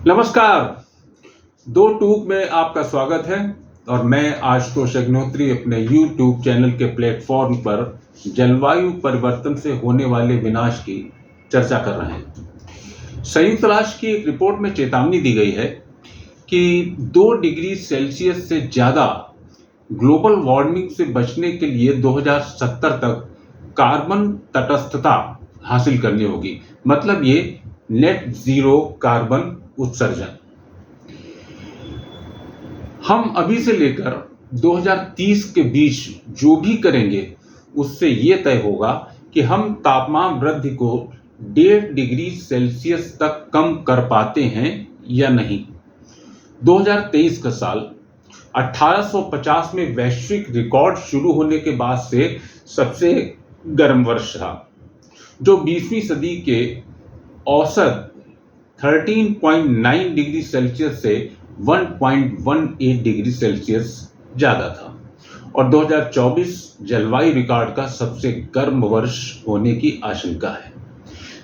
नमस्कार। दो टूक में आपका स्वागत है और मैं आशुतोष अग्निहोत्री अपने YouTube चैनल के प्लेटफॉर्म पर जलवायु परिवर्तन से होने वाले विनाश की चर्चा कर रहे हैं। संयुक्त राष्ट्र की एक रिपोर्ट में चेतावनी दी गई है कि 2 डिग्री सेल्सियस से ज़्यादा ग्लोबल वार्मिंग से बचने के लिए 2070 तक कार्बन तटस्थता हासिल करनी होगी। मतलब ये नेट जीरो कार्बन उत्सर्जन। हम अभी से लेकर 2030 के बीच जो भी करेंगे उससे ये तय होगा कि हम तापमान वृद्धि को 1.5 डिग्री सेल्सियस तक कम कर पाते हैं या नहीं। 2023 का साल 1850 में वैश्विक रिकॉर्ड शुरू होने के बाद से सबसे गर्म वर्ष रहा, जो 20वीं सदी के औसत 13.9 डिग्री सेल्सियस से 1.18 डिग्री सेल्सियस ज़्यादा था और 2024 जलवायु रिकॉर्ड का सबसे गर्म वर्ष होने की आशंका है,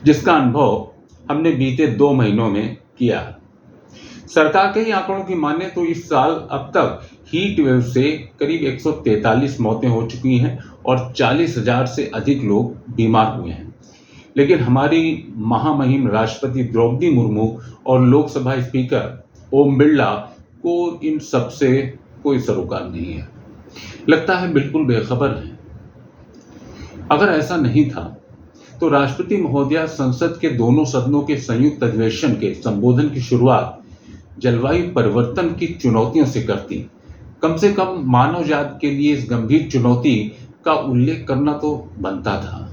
जिसका अनुभव हमने बीते 2 महीनों में किया। सरकार के ही आंकड़ों की माने तो इस साल अब तक हीट वेव से करीब 143 मौतें हो चुकी हैं और 40,000 से अधिक लोग बीमार हुए हैं। लेकिन हमारी महामहिम राष्ट्रपति द्रौपदी मुर्मू और लोकसभा स्पीकर ओम बिरला को इन सब से कोई सरोकार नहीं है। लगता है बिल्कुल बेखबर है। अगर ऐसा नहीं था तो राष्ट्रपति महोदया संसद के दोनों सदनों के संयुक्त अधिवेशन के संबोधन की शुरुआत जलवायु परिवर्तन की चुनौतियों से करती। कम से कम मानव जाति के लिए इस गंभीर चुनौती का उल्लेख करना तो बनता था,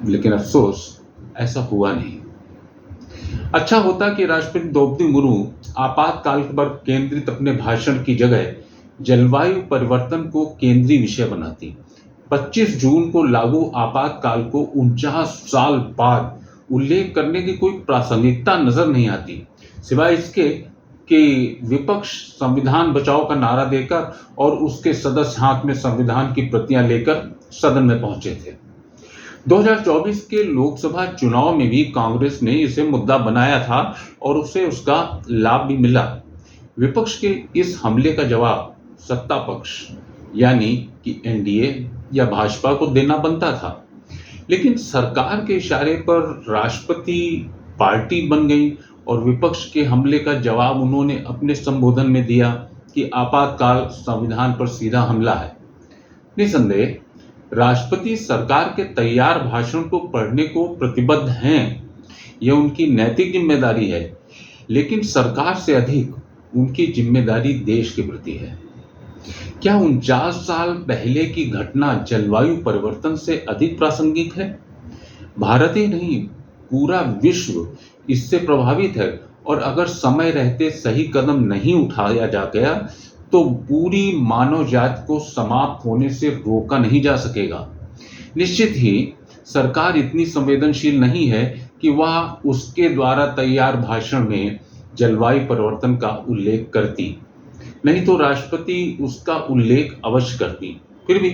लेकिन अफसोस ऐसा हुआ नहीं। अच्छा होता कि राष्ट्रपति द्रौपदी मुर्मू आपातकाल पर केंद्रित अपने भाषण की जगह जलवायु परिवर्तन को केंद्रीय विषय बनाती। 25 जून को लागू आपातकाल को 49 साल बाद उल्लेख करने की कोई प्रासंगिकता नजर नहीं आती, सिवाय इसके कि विपक्ष संविधान बचाओ का नारा देकर और उसके सदस्य हाथ में संविधान की प्रतियां लेकर सदन में पहुंचे थे। 2024 के लोकसभा चुनाव में भी कांग्रेस ने इसे मुद्दा बनाया था और उसे उसका लाभ भी मिला। विपक्ष के इस हमले का जवाब सत्ता पक्ष यानी कि एनडीए या भाजपा को देना बनता था, लेकिन सरकार के इशारे पर राष्ट्रपति पार्टी बन गई और विपक्ष के हमले का जवाब उन्होंने अपने संबोधन में दिया कि आपातकाल संविधान पर सीधा हमला है। निसंदेह राष्ट्रपति सरकार के तैयार भाषण को पढ़ने को प्रतिबद्ध हैं, यह उनकी नैतिक जिम्मेदारी है, लेकिन सरकार से अधिक उनकी जिम्मेदारी देश के प्रति है। क्या 49 साल पहले की घटना जलवायु परिवर्तन से अधिक प्रासंगिक है? भारत ही नहीं, पूरा विश्व इससे प्रभावित है और अगर समय रहते सही कदम नहीं उठाया जा गया तो पूरी मानव जाति को समाप्त होने से रोका नहीं जा सकेगा। निश्चित ही सरकार इतनी संवेदनशील नहीं है कि वह उसके द्वारा तैयार भाषण में जलवायु परिवर्तन का उल्लेख करती, नहीं तो राष्ट्रपति उसका उल्लेख अवश्य करती। फिर भी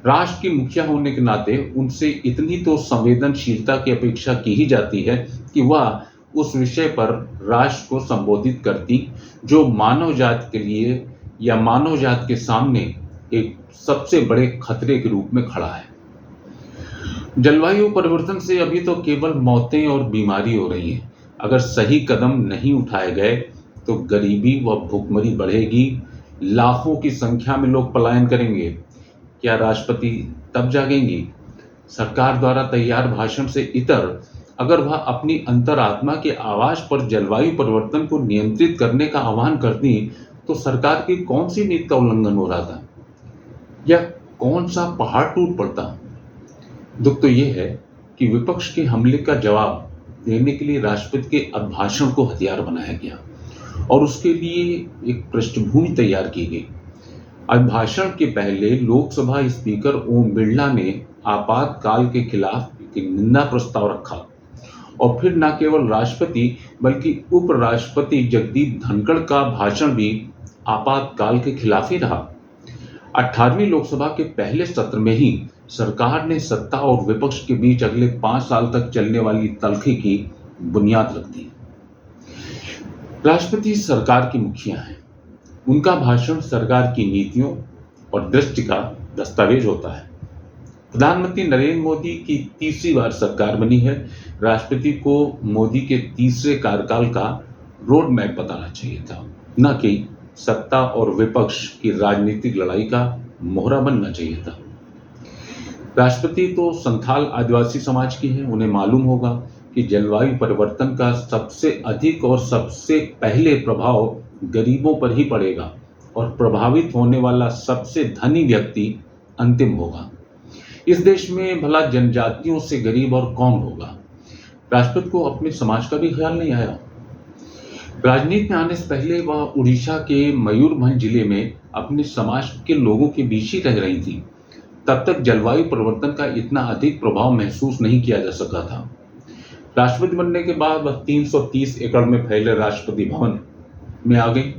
राष्ट्र की मुखिया होने के नाते उनसे इतनी तो संवेदनशीलता की अपेक्षा की ही जाती है कि वह उस विषय पर राष्ट्र को संबोधित करती जो मानव जाति के लिए या मानव जाति के सामने एक सबसे बड़े खतरे के रूप में खड़ा है। जलवायु परिवर्तन से अभी तो केवल मौतें और बीमारी हो रही हैं। अगर सही कदम नहीं उठाए गए तो गरीबी व भूखमरी बढ़ेगी, लाखों की संख्या में लोग पलायन करेंगे। क्या राष्ट्रपति तब जागेंगी? सरकार द्वारा तैयार भाषण से इतर अगर वह अपनी अंतरात्मा के आवाज पर जलवायु परिवर्तन को नियंत्रित करने का आह्वान करती तो सरकार की कौन सी नीति का उल्लंघन हो रहा था या कौन सा पहाड़ टूट पड़ता? दुख तो यह है कि विपक्ष के हमले का जवाब देने के लिए राष्ट्रपति के अभिभाषण को हथियार बनाया गया और उसके लिए एक पृष्ठभूमि तैयार की गई। अभिभाषण के पहले लोकसभा स्पीकर ओम बिरला ने आपातकाल के खिलाफ एक निंदा प्रस्ताव रखा और फिर न केवल राष्ट्रपति बल्कि उपराष्ट्रपति जगदीप धनखड़ का भाषण भी आपातकाल के खिलाफ ही रहा। 18वीं लोकसभा के पहले सत्र में ही सरकार ने सत्ता और विपक्ष के बीच अगले 5 साल तक चलने वाली तल्खी की बुनियाद रख दी। राष्ट्रपति सरकार की मुखिया हैं। उनका भाषण सरकार की नीतियों और दृष्टि का दस्तावेज होता है। प्रधानमंत्री नरेंद्र मोदी की तीसरी बार सरकार बनी है। राष्ट्रपति को मोदी के तीसरे कार्यकाल का रोड मैप बताना चाहिए था, न कि सत्ता और विपक्ष की राजनीतिक लड़ाई का मोहरा बनना चाहिए था। राष्ट्रपति तो संथाल आदिवासी समाज की है। उन्हें मालूम होगा कि जलवायु परिवर्तन का सबसे अधिक और सबसे पहले प्रभाव गरीबों पर ही पड़ेगा और प्रभावित होने वाला सबसे धनी व्यक्ति अंतिम होगा। इस देश में भला जनजातियों से गरीब और कौन होगा? राष्ट्रपति को अपने समाज का भी ख्याल नहीं आया। राजनीति में आने से पहले वह उड़ीसा के मयूरभंज जिले में अपने समाज के लोगों के बीच ही रह रही थी। तब तक जलवायु परिवर्तन का इतना अधिक प्रभाव महसूस नहीं किया जा सका था। राष्ट्रपति बनने के बाद वह 330 एकड़ में फैले राष्ट्रपति भवन में आ गई।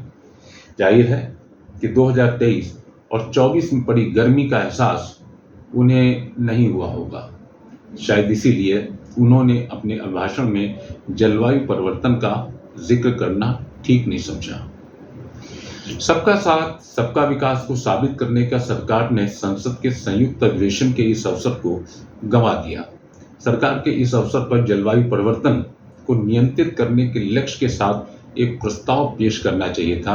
जाहिर है कि 2023 और 24 में पड़ी गर्मी का एहसास उन्हें नहीं हुआ होगा। शायद इसीलिए उन्होंने अपने अभिभाषण में जलवायु परिवर्तन का जिक्र करना ठीक नहीं समझा। सबका साथ सबका विकास को साबित करने का सरकार ने संसद के संयुक्त अधिवेशन के इस अवसर को गंवा दिया। सरकार के इस अवसर पर जलवायु परिवर्तन को नियंत्रित करने के लक्ष्य के साथ एक प्रस्ताव पेश करना चाहिए था,